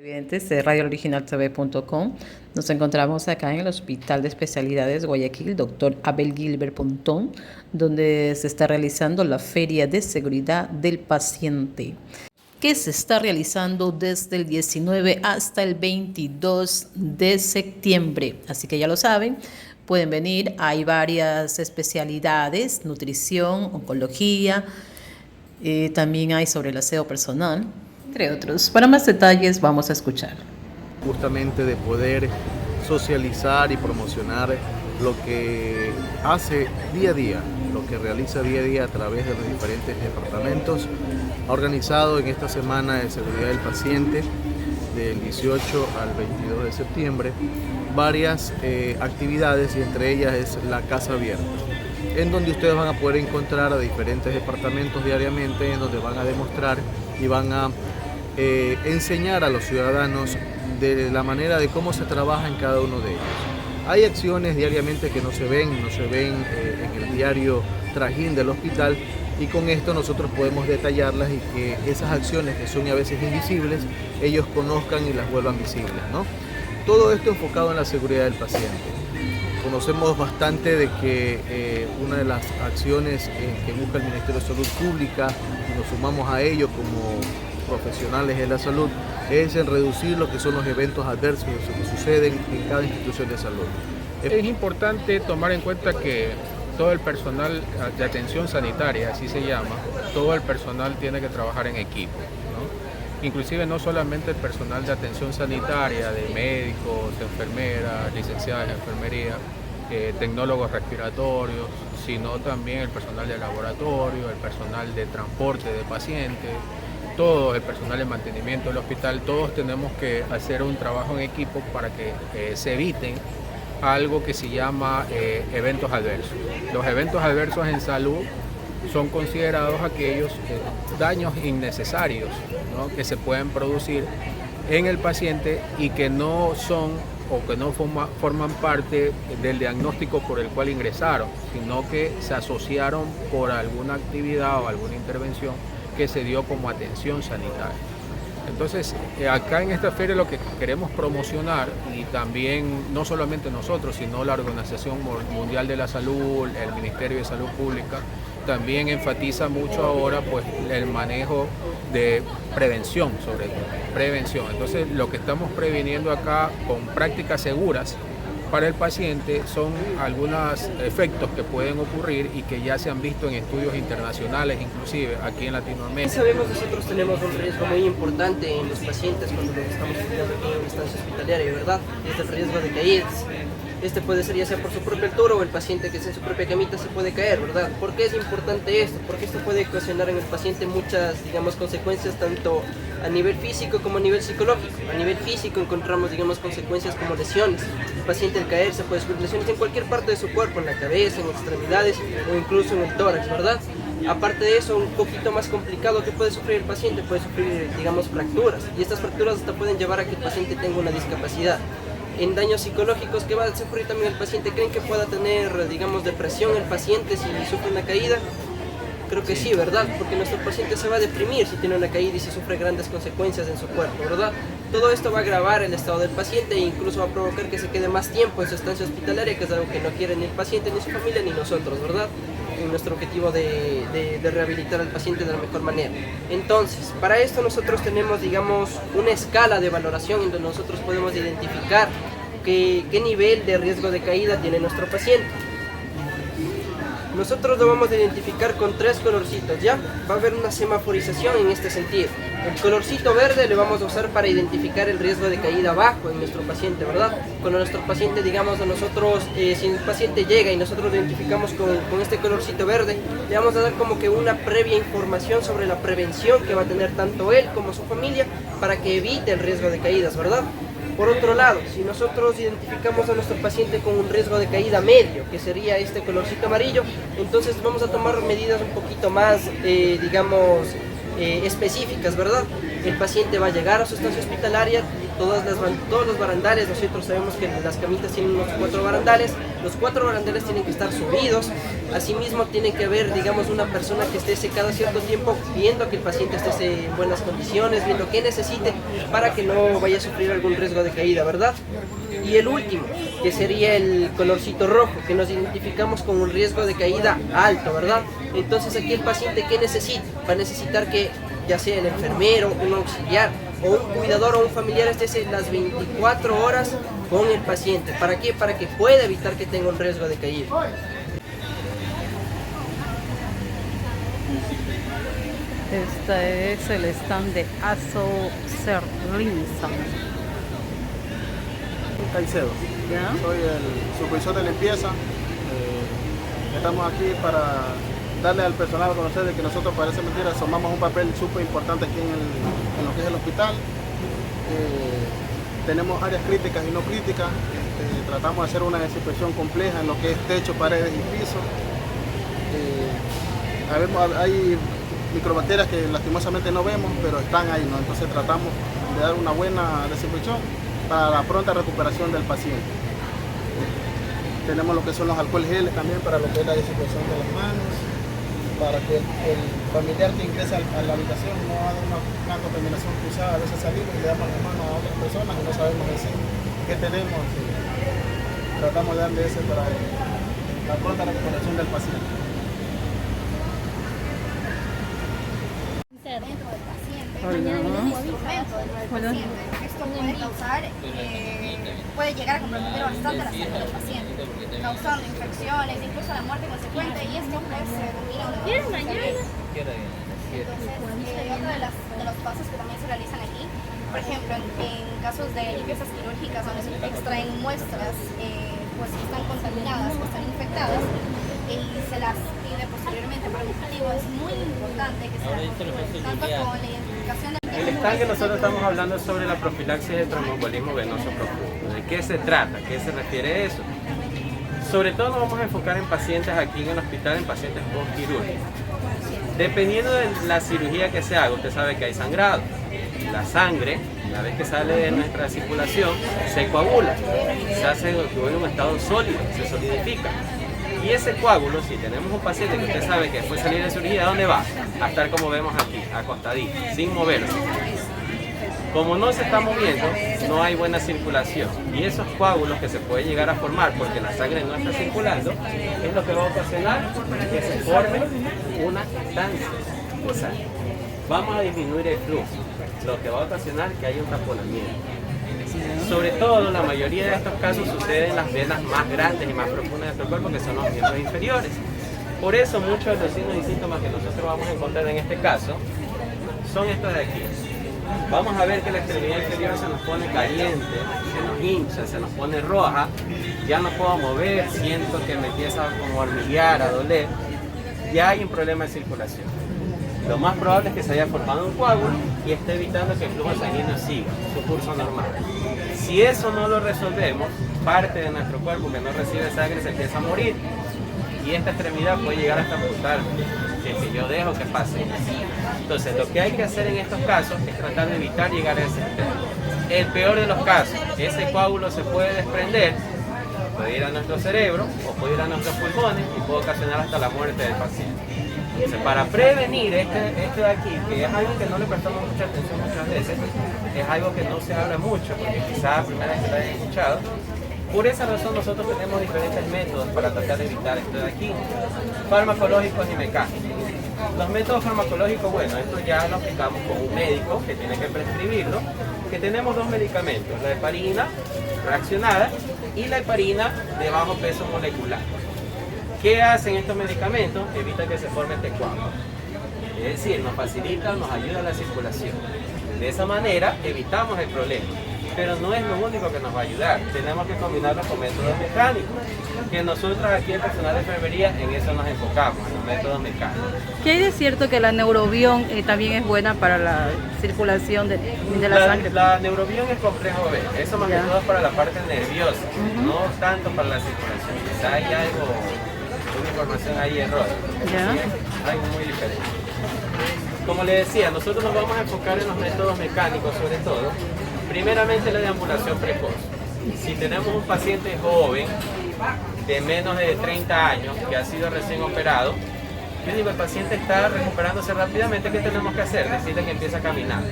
Televidentes de radiooriginaltv.com. Nos encontramos acá en el Hospital de Especialidades Guayaquil, Dr. Abel Gilbert Pontón, donde se está realizando la Feria de Seguridad del Paciente, que se está realizando desde el 19 hasta el 22 de septiembre. Así que ya lo saben, pueden venir. Hay varias especialidades: nutrición, oncología, también hay sobre el aseo personal, entre otros. Para más detalles vamos a escuchar. Justamente de poder socializar y promocionar lo que hace día a día, lo que realiza día a día a través de los diferentes departamentos. Ha organizado en esta semana de seguridad del paciente, del 18 al 22 de septiembre, varias actividades, y entre ellas es la Casa Abierta, en donde ustedes van a poder encontrar a diferentes departamentos diariamente, en donde van a demostrar y van a enseñar a los ciudadanos de la manera de cómo se trabaja en cada uno de ellos. Hay acciones diariamente que no se ven en el diario trajín del hospital, y con esto nosotros podemos detallarlas y que esas acciones que son a veces invisibles, ellos conozcan y las vuelvan visibles, ¿no? Todo esto enfocado en la seguridad del paciente. Conocemos bastante de que una de las acciones que busca el Ministerio de Salud Pública, y nos sumamos a ello como profesionales de la salud, es en reducir lo que son los eventos adversos que suceden en cada institución de salud. Es importante tomar en cuenta que todo el personal de atención sanitaria, así se llama, todo el personal tiene que trabajar en equipo, ¿no? Inclusive no solamente el personal de atención sanitaria, de médicos, enfermeras, licenciadas en enfermería, tecnólogos respiratorios, sino también el personal de laboratorio, el personal de transporte de pacientes, todo el personal de mantenimiento del hospital. Todos tenemos que hacer un trabajo en equipo para que se eviten algo que se llama eventos adversos. Los eventos adversos en salud son considerados aquellos daños innecesarios, ¿no?, que se pueden producir en el paciente y que no son o que no forman parte del diagnóstico por el cual ingresaron, sino que se asociaron por alguna actividad o alguna intervención que se dio como atención sanitaria. Entonces, acá en esta feria lo que queremos promocionar, y también no solamente nosotros, sino la Organización Mundial de la Salud, el Ministerio de Salud Pública, también enfatiza mucho ahora pues el manejo de prevención, sobre todo, prevención. Entonces, lo que estamos previniendo acá con prácticas seguras para el paciente son algunos efectos que pueden ocurrir y que ya se han visto en estudios internacionales, inclusive aquí en Latinoamérica. Sabemos, nosotros tenemos un riesgo muy importante en los pacientes cuando los estamos estudiando aquí en una estancia hospitalaria, ¿verdad? Es el riesgo de caídas. Este puede ser ya sea por su propia altura, o el paciente que está en su propia camita se puede caer, ¿verdad? ¿Por qué es importante esto? Porque esto puede ocasionar en el paciente muchas, digamos, consecuencias tanto a nivel físico como a nivel psicológico. A nivel físico encontramos, digamos, consecuencias como lesiones. El paciente al caerse puede sufrir lesiones en cualquier parte de su cuerpo, en la cabeza, en extremidades o incluso en el tórax, ¿verdad? Aparte de eso, un poquito más complicado que puede sufrir el paciente, puede sufrir, digamos, fracturas. Y estas fracturas hasta pueden llevar a que el paciente tenga una discapacidad. En daños psicológicos que va a sufrir también el paciente, ¿creen que pueda tener, digamos, depresión el paciente si sufre una caída? Creo que sí, ¿verdad? Porque nuestro paciente se va a deprimir si tiene una caída y si sufre grandes consecuencias en su cuerpo, ¿verdad? Todo esto va a agravar el estado del paciente e incluso va a provocar que se quede más tiempo en su estancia hospitalaria, que es algo que no quiere ni el paciente, ni su familia, ni nosotros, ¿verdad? En nuestro objetivo de rehabilitar al paciente de la mejor manera. Entonces, para esto nosotros tenemos, digamos, una escala de valoración en donde nosotros podemos identificar qué nivel de riesgo de caída tiene nuestro paciente. Nosotros lo vamos a identificar con 3 colorcitos, ¿ya? Va a haber una semaforización en este sentido. El colorcito verde le vamos a usar para identificar el riesgo de caída bajo en nuestro paciente, ¿verdad? Cuando nuestro paciente, digamos, a nosotros, si el paciente llega y nosotros lo identificamos con este colorcito verde, le vamos a dar como que una previa información sobre la prevención que va a tener tanto él como su familia para que evite el riesgo de caídas, ¿verdad? Por otro lado, si nosotros identificamos a nuestro paciente con un riesgo de caída medio, que sería este colorcito amarillo, entonces vamos a tomar medidas un poquito más, digamos, específicas, ¿verdad? el paciente va a llegar a su estancia hospitalaria, todos los barandales, nosotros sabemos que las camitas tienen unos 4 barandales, los 4 barandales tienen que estar subidos, asimismo tiene que haber, digamos, una persona que esté cada cierto tiempo viendo que el paciente esté en buenas condiciones, viendo qué necesite para que no vaya a sufrir algún riesgo de caída, ¿verdad? Y el último, que sería el colorcito rojo, que nos identificamos con un riesgo de caída alto, ¿verdad? Entonces aquí el paciente, ¿qué necesita? Va a necesitar que ya sea el enfermero, un auxiliar o un cuidador o un familiar esté las 24 horas con el paciente. ¿Para qué? Para que pueda evitar que tenga un riesgo de caída. Este es el stand de Aso Cerlinza. Caicedo. ¿Ya? Soy el supervisor de limpieza. Estamos aquí para darle al personal a conocer de que nosotros, parece mentira, tomamos un papel súper importante aquí en lo que es el hospital. Tenemos áreas críticas y no críticas. Tratamos de hacer una desinfección compleja en lo que es techo, paredes y piso. Hay microbacterias que lastimosamente no vemos, pero están ahí, ¿no? Entonces tratamos de dar una buena desinfección para la pronta recuperación del paciente. Tenemos lo que son los alcohol geles también para lo que es la desinfección de las manos, para que el familiar que ingresa a la habitación no haga una contaminación cruzada. A veces salimos y le damos la mano a otras personas y no sabemos decir qué tenemos. Tratamos de darle ese para la pronta recuperación del paciente. Dentro del paciente, Hola. instrumento dentro del Hola. paciente. Esto puede causar, puede llegar a comprometer bastante la salud del paciente, causando infecciones, incluso la muerte consecuente, y esto pues se denomina una entonces, otro de los pasos que también se realizan aquí, por ejemplo, en casos de limpiezas quirúrgicas donde se extraen muestras pues que están contaminadas, que están infectadas, y se las pide posteriormente para un cultivo, es muy importante que se las controle, tanto con la identificación del El stand que nosotros estamos hablando es sobre la profilaxis de tromboembolismo venoso profundo. ¿De qué se trata? ¿Qué se refiere eso? Sobre todo nos vamos a enfocar en pacientes aquí en el hospital, en pacientes postquirúrgicos. Dependiendo de la cirugía que se haga, usted sabe que hay sangrado. La sangre, una vez que sale de nuestra circulación, se coagula, se hace en un estado sólido, se solidifica. Y ese coágulo, si tenemos un paciente que usted sabe que después de salir de cirugía, ¿a dónde va? A estar como vemos aquí, acostadito, sin moverse. Como no se está moviendo, no hay buena circulación. Y esos coágulos que se puede llegar a formar porque la sangre no está circulando, es lo que va a ocasionar que se forme una estancia de sangre. Vamos a disminuir el flujo, lo que va a ocasionar que haya un taponamiento. Sobre todo, la mayoría de estos casos sucede en las venas más grandes y más profundas de nuestro cuerpo, que son los miembros inferiores. Por eso, muchos de los signos y síntomas que nosotros vamos a encontrar en este caso son estos de aquí. Vamos a ver que la extremidad inferior se nos pone caliente, se nos hincha, se nos pone roja, ya no puedo mover, siento que me empieza como a hormiguear, a doler, ya hay un problema de circulación. Lo más probable es que se haya formado un coágulo y esté evitando que el flujo sanguíneo siga su curso normal. Si eso no lo resolvemos, parte de nuestro cuerpo que no recibe sangre se empieza a morir y esta extremidad puede llegar hasta amputarme, si es que yo dejo que pase. Entonces, lo que hay que hacer en estos casos es tratar de evitar llegar a ese extremo. El peor de los casos, ese coágulo se puede desprender, puede ir a nuestro cerebro o puede ir a nuestros pulmones y puede ocasionar hasta la muerte del paciente. Entonces, para prevenir este de aquí, que es algo que no le prestamos mucha atención muchas veces, es algo que no se habla mucho, porque quizás la primera vez que lo hayan escuchado, por esa razón nosotros tenemos diferentes métodos para tratar de evitar esto de aquí, farmacológicos y mecánicos. Los métodos farmacológicos, bueno, esto ya lo aplicamos con un médico que tiene que prescribirlo, que tenemos dos medicamentos, la heparina reaccionada y la heparina de bajo peso molecular. ¿Qué hacen estos medicamentos? Evitan que se forme este coágulo. Es decir, nos facilita, nos ayuda a la circulación. De esa manera evitamos el problema. Pero no es lo único que nos va a ayudar. Tenemos que combinarlo con métodos mecánicos. Que nosotros aquí, el personal de enfermería, en eso nos enfocamos, en los métodos mecánicos. ¿Qué hay de cierto que la neurobión también es buena para la circulación de la sangre? La neurobión es complejo B. Eso más que todo es para la parte nerviosa, no tanto para la circulación. Quizá hay algo, una información ahí errónea. Ya. Sí, algo muy diferente. como le decía, nosotros nos vamos a enfocar en los métodos mecánicos sobre todo. Primeramente la deambulación precoz. Si tenemos un paciente joven de menos de 30 años que ha sido recién operado, yo digo, el paciente está recuperándose rápidamente, ¿qué tenemos que hacer? Decirle que empiece a caminar.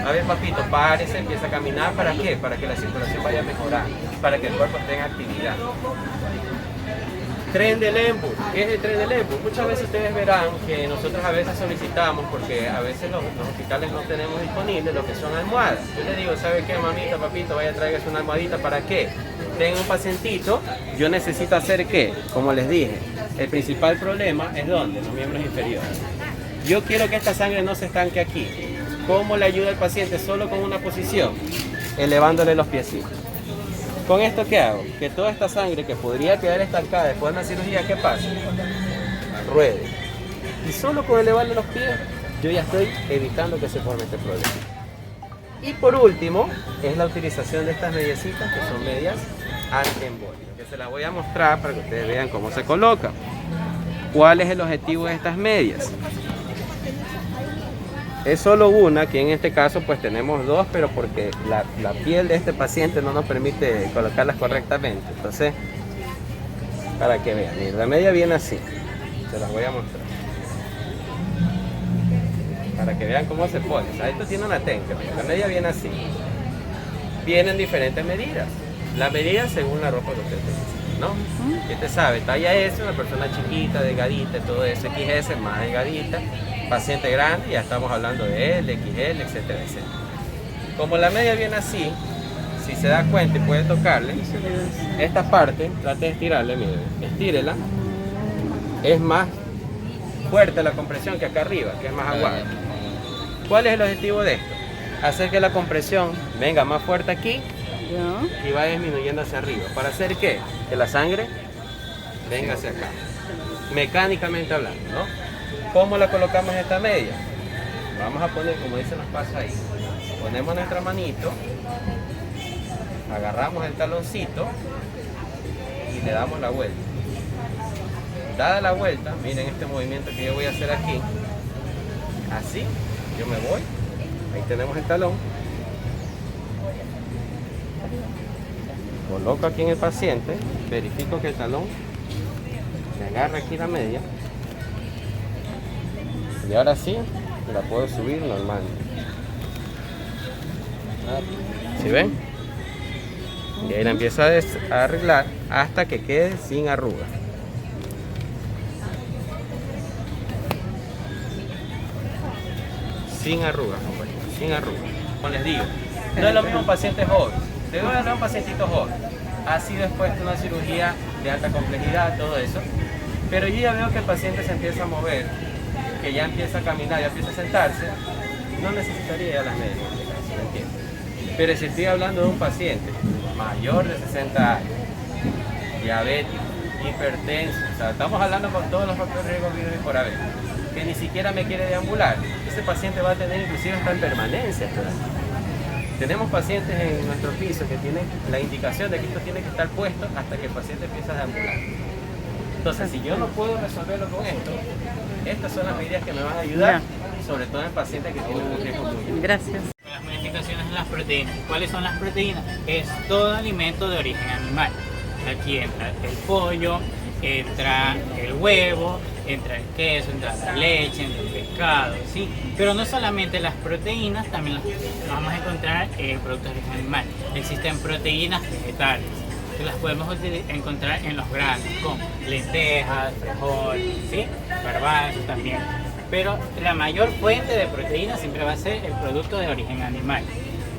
A ver, papito, párese, empieza a caminar. ¿Para qué? Para que la circulación vaya mejorando, para que el cuerpo esté en actividad. Tren del EMBU. ¿Qué es el tren del EMBU? Muchas veces ustedes verán que nosotros a veces solicitamos, porque a veces los hospitales no tenemos disponibles lo que son almohadas. Yo le digo, ¿sabe qué, mamita, papito? Vaya, tráigase una almohadita. ¿Para qué? Tengo un pacientito, yo necesito hacer ¿qué? Como les dije, el principal problema es ¿dónde? Los miembros inferiores. Yo quiero que esta sangre no se estanque aquí. ¿Cómo le ayuda al paciente? Solo con una posición, elevándole los piecitos. ¿Con esto qué hago? Que toda esta sangre que podría quedar estancada después de una cirugía, ¿qué pasa? Ruede. Y solo con elevarle los pies, yo ya estoy evitando que se forme este problema. Y por último, es la utilización de estas mediecitas, que son medias antiembólicas, que se las voy a mostrar para que ustedes vean cómo se colocan. ¿Cuál es el objetivo de estas medias? Es solo una, que en este caso pues tenemos dos, pero porque la piel de este paciente no nos permite colocarlas correctamente. Entonces, para que vean, miren, la media viene así, se las voy a mostrar. Para que vean cómo se pone. O sea, esto tiene una técnica, la media viene así. Vienen diferentes medidas. La medida según la ropa que usted tenga, ¿no? Usted sabe, talla S, una persona chiquita, delgadita, todo eso, XS más delgadita. Paciente grande, ya estamos hablando de L, XL, etcétera, etcétera. Como la media viene así, si se da cuenta y puede tocarle, esta parte, trate de estirarle, mire, estírela, es más fuerte la compresión que acá arriba, que es más aguada. ¿Cuál es el objetivo de esto? Hacer que la compresión venga más fuerte aquí y va disminuyendo hacia arriba. ¿Para hacer qué? Que la sangre venga hacia acá, mecánicamente hablando, ¿no? ¿Cómo la colocamos en esta media? Vamos a poner, como dicen los pasos ahí, ponemos nuestra manito, agarramos el taloncito y le damos la vuelta. Dada la vuelta, miren este movimiento que yo voy a hacer aquí, así, yo me voy, ahí tenemos el talón, coloco aquí en el paciente, verifico que el talón me agarra aquí la media. Y ahora sí, la puedo subir normal. ¿Sí ven? Y ahí la empiezo a arreglar hasta que quede sin arruga. Sin arruga, compañeros, sin arruga. Como les digo, no es lo mismo un paciente joven. Te voy a hablar de un pacientito joven. Ha sido expuesto a una cirugía de alta complejidad, todo eso. Pero yo ya veo que el paciente se empieza a mover, que ya empieza a caminar, ya empieza a sentarse, no necesitaría ya las medias en este caso, ¿me entiendes? Pero si estoy hablando de un paciente mayor de 60 años, diabético, hipertenso, o sea, estamos hablando con todos los factores de riesgo virus y por haber, que ni siquiera me quiere deambular, ese paciente va a tener inclusive hasta en permanencia. Tenemos pacientes en nuestro piso que tienen la indicación de que esto tiene que estar puesto hasta que el paciente empieza a deambular. Entonces, si yo no puedo resolverlo con esto, estas son las medidas que me van a ayudar, sobre todo en pacientes que tienen un riesgo muy alto. Gracias. Las modificaciones en las proteínas. ¿Cuáles son las proteínas? Es todo alimento de origen animal. Aquí entra el pollo, entra el huevo, entra el queso, entra la leche, entra el pescado, ¿sí? Pero no solamente las proteínas, también las vamos a encontrar en productos de origen animal. Existen proteínas vegetales, que las podemos encontrar en los granos, como lentejas, frijol, ¿sí? Garbanzos también. Pero la mayor fuente de proteínas siempre va a ser el producto de origen animal.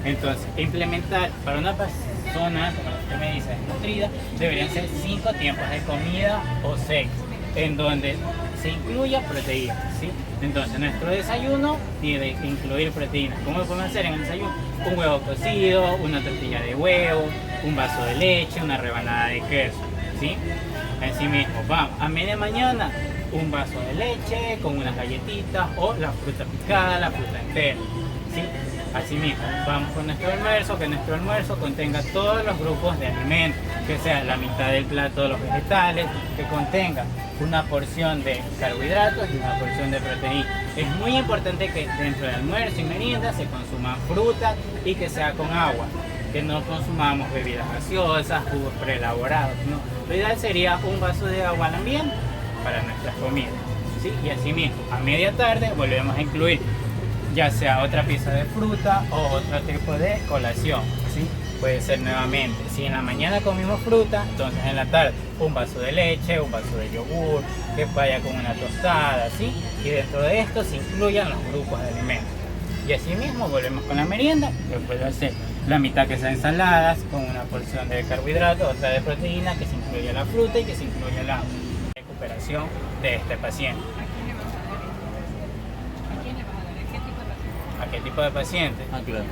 Entonces, implementar para una persona, como usted me dice, desnutrida, deberían ser 5 tiempos de comida o 6, en donde se incluya proteínas, ¿sí? Entonces, nuestro desayuno debe incluir proteínas. ¿Cómo lo podemos hacer en el desayuno? Un huevo cocido, una tortilla de huevo, un vaso de leche, una rebanada de queso, ¿sí? Así mismo, vamos, a media mañana, un vaso de leche con unas galletitas o la fruta picada, la fruta entera, ¿sí? Así mismo, vamos con nuestro almuerzo, que nuestro almuerzo contenga todos los grupos de alimentos, que sea la mitad del plato de los vegetales, que contenga una porción de carbohidratos y una porción de proteína. Es muy importante que dentro del almuerzo y merienda se consuma fruta y que sea con agua, que no consumamos bebidas gaseosas, jugos preelaborados, ¿no? Lo ideal sería un vaso de agua al ambiente para nuestras comidas, ¿sí? Y así mismo, a media tarde volvemos a incluir ya sea otra pieza de fruta o otro tipo de colación, ¿sí? Puede ser nuevamente, si en la mañana comimos fruta, entonces en la tarde un vaso de leche, un vaso de yogur, que vaya con una tostada, ¿sí? Y dentro de esto se incluyan los grupos de alimentos. Y así mismo volvemos con la merienda, que puede ser la mitad que sea ensaladas, con una porción de carbohidratos, otra de proteína, que se incluya la fruta y que se incluya la recuperación de este paciente. ¿A qué tipo de paciente? Claro.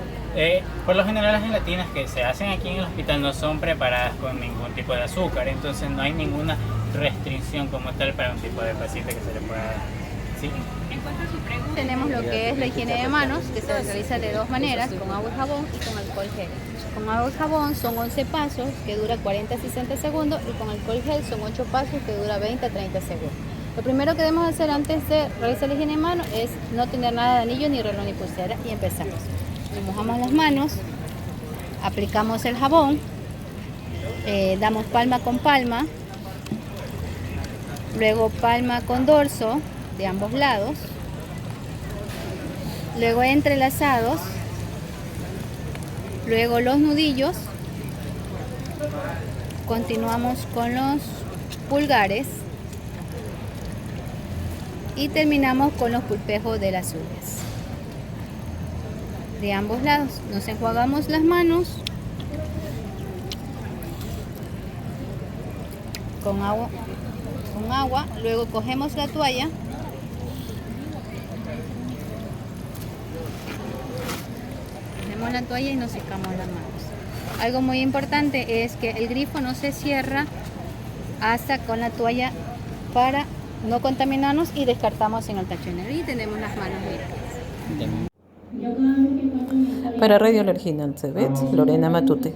Por lo general las gelatinas que se hacen aquí en el hospital no son preparadas con ningún tipo de azúcar, entonces no hay ninguna restricción como tal para un tipo de paciente que se le pueda dar. ¿Sí? Tenemos lo que es la higiene de manos, que se realiza de dos maneras, con agua y jabón y con alcohol gel. Con agua y jabón son 11 pasos, que dura 40 a 60 segundos, y con alcohol gel son 8 pasos, que dura 20 a 30 segundos. Lo primero que debemos hacer antes de realizar la higiene de manos es no tener nada de anillo, ni reloj, ni pulsera, y empezamos. Nos mojamos las manos, aplicamos el jabón, damos palma con palma, luego palma con dorso de ambos lados, luego entrelazados, luego los nudillos, continuamos con los pulgares y terminamos con los pulpejos de las uñas. De ambos lados nos enjuagamos las manos con agua, luego cogemos la toalla, ponemos la toalla y nos secamos las manos. Algo muy importante es que el grifo no se cierra hasta con la toalla para no contaminarnos, y descartamos en el tachonero y tenemos las manos limpias. Para Radio Alergina Antebet, Lorena Matute.